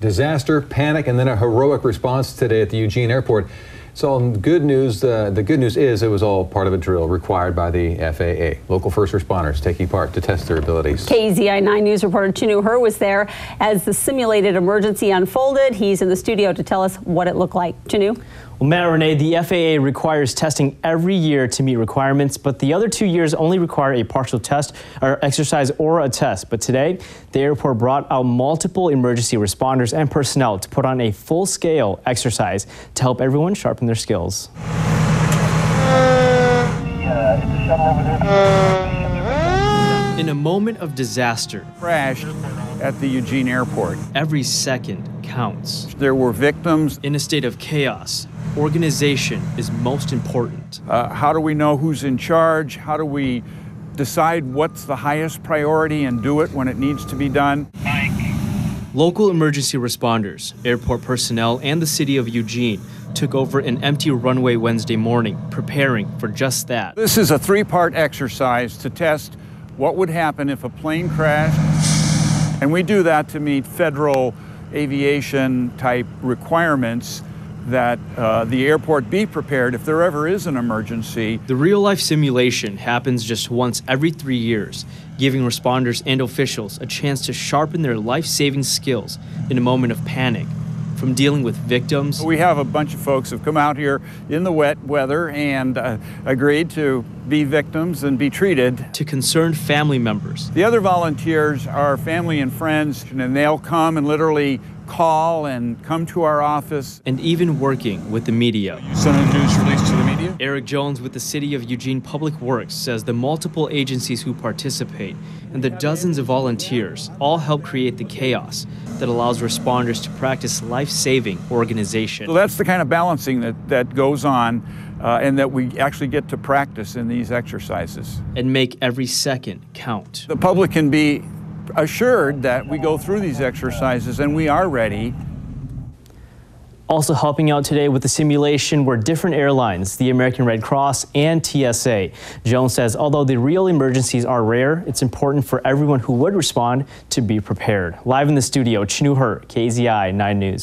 Disaster, panic, and then a heroic response today at the Eugene Airport. It's all good news. The good news is it was all part of a drill required by the FAA. Local first responders taking part to test their abilities. KEZI 9 News reporter Chinu Her was there as the simulated emergency unfolded. He's in the studio to tell us what it looked like. Chinu? Well, Matt, Renee, the FAA requires testing every year to meet requirements, but the other 2 years only require a partial test or exercise or a test. But today, the airport brought out multiple emergency responders and personnel to put on a full-scale exercise to help everyone sharpen their skills. In a moment of disaster, crashed at the Eugene Airport. Every second counts. There were victims. In a state of chaos, organization is most important. How do we know who's in charge? How do we decide what's the highest priority and do it when it needs to be done? Local emergency responders, airport personnel, and the city of Eugene took over an empty runway Wednesday morning, preparing for just that. This is a three-part exercise to test what would happen if a plane crashed, and we do that to meet federal aviation type requirements that the airport be prepared if there ever is an emergency. The real-life simulation happens just once every 3 years, giving responders and officials a chance to sharpen their life-saving skills in a moment of panic. From dealing with victims. We have a bunch of folks who've come out here in the wet weather and agreed to be victims and be treated. To concerned family members. The other volunteers are family and friends, and they'll come and literally call and come to our office. And even working with the media. You sent a news release to the media? Eric Jones with the City of Eugene Public Works says the multiple agencies who participate and the dozens of volunteers all help create the chaos that allows responders to practice life-saving organization. So that's the kind of balancing that goes on and that we actually get to practice in these exercises. And make every second count. The public can be assured that we go through these exercises and we are ready. Also helping out today with the simulation were different airlines, the American Red Cross and TSA. Jones says although the real emergencies are rare, it's important for everyone who would respond to be prepared. Live in the studio, Chinu Her, KEZI 9 News.